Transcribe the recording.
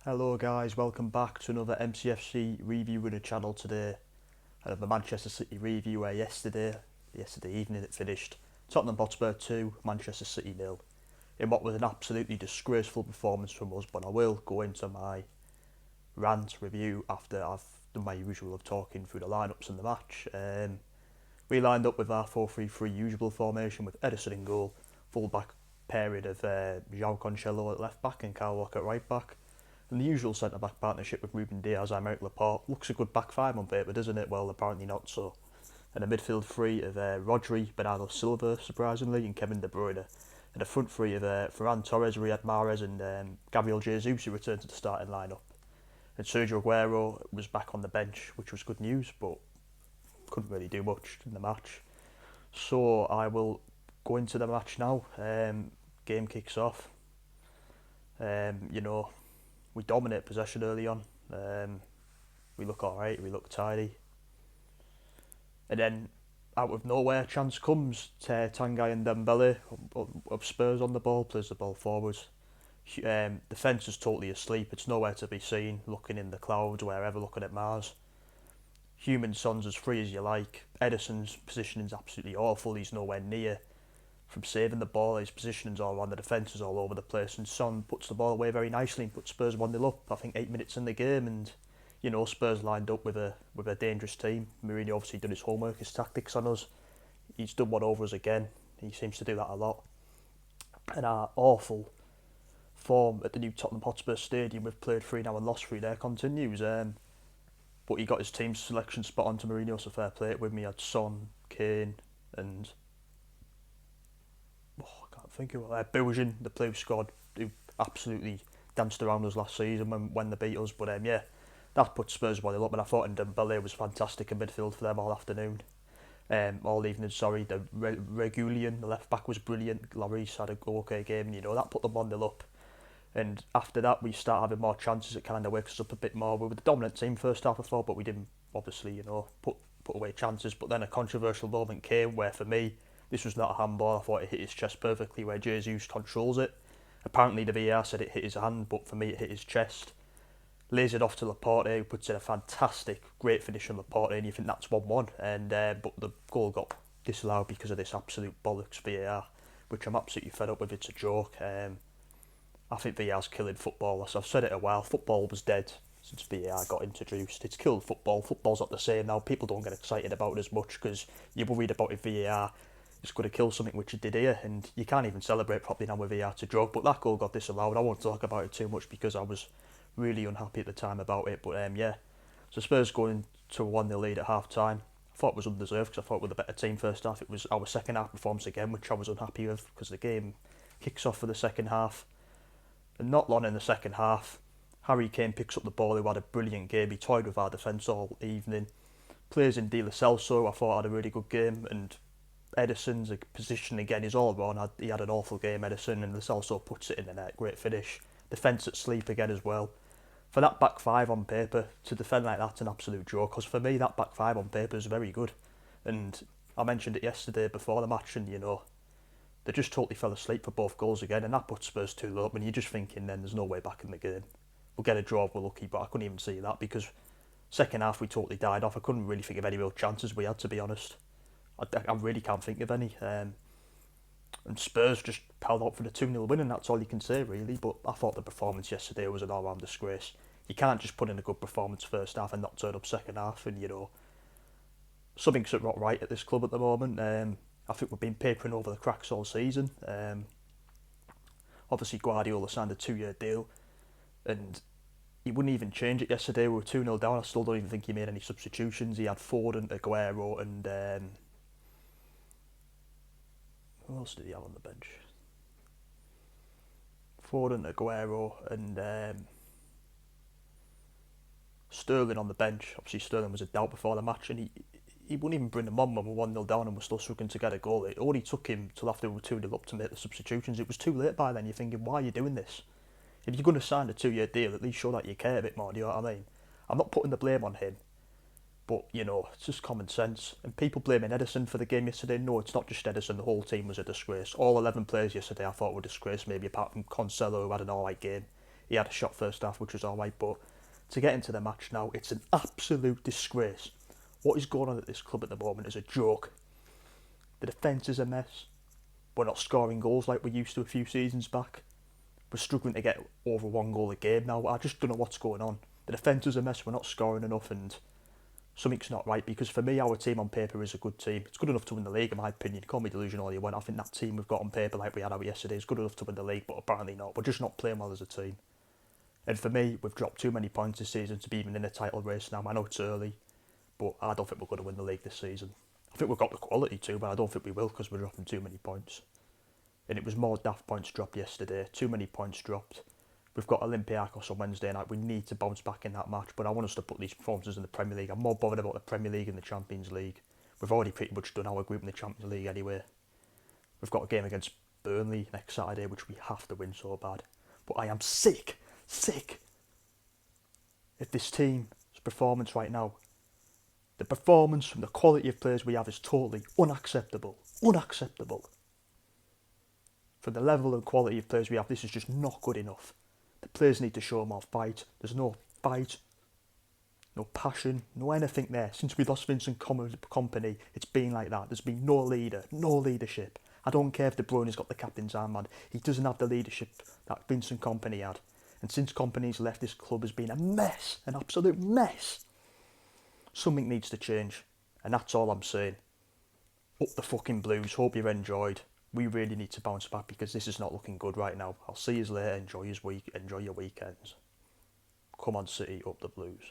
Hello guys, welcome back to another MCFC review in the channel today. I have the Manchester City review where yesterday evening it finished Tottenham Hotspur 2, Manchester City 0. In what was an absolutely disgraceful performance from us, but I will go into my rant review after I've done my usual of talking through the lineups in the match. We lined up with our 4-3-3 usual formation with Edison in goal, full back pairing of João Cancelo at left back and Kyle Walker at right back. And the usual centre-back partnership with Ruben Dias and Aymeric Laporte looks a good back five on paper, doesn't it? Well, apparently not so. And a midfield three of Rodri, Bernardo Silva, surprisingly, and Kevin De Bruyne. And a front three of Ferran Torres, Riyad Mahrez and Gabriel Jesus, who returned to the starting lineup. And Sergio Aguero was back on the bench, which was good news, but couldn't really do much in the match. So I will go into the match now. Game kicks off. We dominate possession early on. We look alright, we look tidy. And then, out of nowhere, chance comes. Tanguy and Dembele of Spurs on the ball, plays the ball forwards. Defence is totally asleep, it's nowhere to be seen, looking in the clouds, wherever, looking at Mars. Son's as free as you like. Edison's positioning's absolutely awful, he's nowhere near from saving the ball. His positioning's all wrong, the defence is all over the place, and Son puts the ball away very nicely and puts Spurs 1-0 up, I think 8 minutes in the game, and Spurs lined up with a dangerous team. Mourinho obviously done his homework, his tactics on us. He's done one over us again. He seems to do that a lot. And our awful form at the new Tottenham Hotspur Stadium, we've played 3 now and lost 3 there, continues. But he got his team's selection spot on to Mourinho, so fair play with me. He had Son, Kane and think of Bojan, the blue squad, who absolutely danced around us last season when they beat us. But that put Spurs 1-0 up, and I thought Dembele was fantastic in midfield for them all afternoon. All evening, sorry. The Regulian, the left back, was brilliant. Lloris had a okay game, and that put them 1-0 up. And after that, we start having more chances. It kind of wakes us up a bit more. We were the dominant team first half, I thought, but we didn't obviously, put away chances. But then a controversial moment came where, for me, this was not a handball. I thought it hit his chest perfectly where Jesus controls it. Apparently the VAR said it hit his hand, but for me it hit his chest. Lays it off to Laporte, who puts in a fantastic, great finish on Laporte, and you think that's 1-1. But the goal got disallowed because of this absolute bollocks VAR, which I'm absolutely fed up with. It's a joke. I think VAR's killing football. I've said it a while. Football was dead since VAR got introduced. It's killed football. Football's not the same now. People don't get excited about it as much because you're worried about if VAR is going to kill something, which it did here, and you can't even celebrate properly now with VAR to joke. But that goal got disallowed. I won't talk about it too much because I was really unhappy at the time about it. But so Spurs going to a 1-0 lead at half time. I thought it was undeserved because I thought we were the better team first half. It was our second half performance again, which I was unhappy with because the game kicks off for the second half. And not long in the second half, Harry Kane picks up the ball, who had a brilliant game. He toyed with our defence all evening. Plays in Di Celso, I thought had a really good game, and Edison's position again is all wrong. He had an awful game, Edison, and Lo Celso puts it in the net. Great finish. Defence at sleep again as well. For that back five on paper, to defend like that's an absolute joke, because for me that back five on paper is very good. And I mentioned it yesterday before the match, and they just totally fell asleep for both goals again, and that puts Spurs 2-0 up, and you're just thinking then there's no way back in the game. We'll get a draw if we're lucky, but I couldn't even see that because second half we totally died off. I couldn't really think of any real chances we had, to be honest. I really can't think of any. And Spurs just piled up for the 2-0 win, and that's all you can say, really. But I thought the performance yesterday was an all-round disgrace. You can't just put in a good performance first half and not turn up second half, and something's not right at this club at the moment. I think we've been papering over the cracks all season. Obviously, Guardiola signed a 2-year deal, and he wouldn't even change it yesterday. We were 2-0 down. I still don't even think he made any substitutions. He had Foden, Aguero, and who else did he have on the bench? Foden, Aguero, and Sterling on the bench. Obviously, Sterling was a doubt before the match, and he wouldn't even bring them on when we were 1-0 down and we're still struggling to get a goal. It only took him till after we were 2-0 up to make the substitutions. It was too late by then. You're thinking, why are you doing this? If you're going to sign a 2-year deal, at least show that you care a bit more, do you know what I mean? I'm not putting the blame on him, but, it's just common sense. And people blaming Edison for the game yesterday. No, it's not just Edison. The whole team was a disgrace. All 11 players yesterday I thought were a disgrace, maybe apart from Cancelo, who had an alright game. He had a shot first half, which was alright, but to get into the match now, it's an absolute disgrace. What is going on at this club at the moment is a joke. The defence is a mess. We're not scoring goals like we used to a few seasons back. We're struggling to get over 1 goal a game now. I just don't know what's going on. The defence is a mess. We're not scoring enough, and something's not right. Because for me, our team on paper is a good team. It's good enough to win the league, in my opinion. Call me delusional all you want. I think that team we've got on paper, like we had out yesterday, is good enough to win the league, but apparently not. We're just not playing well as a team. And for me, we've dropped too many points this season to be even in a title race now. I know it's early, but I don't think we're going to win the league this season. I think we've got the quality to, but I don't think we will because we're dropping too many points. And it was more daft points dropped yesterday. Too many points dropped. We've got Olympiacos on Wednesday night. We need to bounce back in that match, but I want us to put these performances in the Premier League. I'm more bothered about the Premier League and the Champions League. We've already pretty much done our group in the Champions League anyway. We've got a game against Burnley next Saturday, which we have to win so bad. But I am sick of this team's performance right now. The performance from the quality of players we have is totally unacceptable. Unacceptable. For the level and quality of players we have, this is just not good enough. The players need to show more fight. There's no fight, no passion, no anything there. Since we lost Vincent Kompany, it's been like that. There's been no leader, no leadership. I don't care if De Bruyne's got the captain's armband. He doesn't have the leadership that Vincent Kompany had. And since Kompany's left, this club has been a mess, an absolute mess. Something needs to change, and that's all I'm saying. Up the fucking Blues. Hope you've enjoyed. We really need to bounce back because this is not looking good right now. I'll see you later. Enjoy your weekends. Come on, City, up the Blues.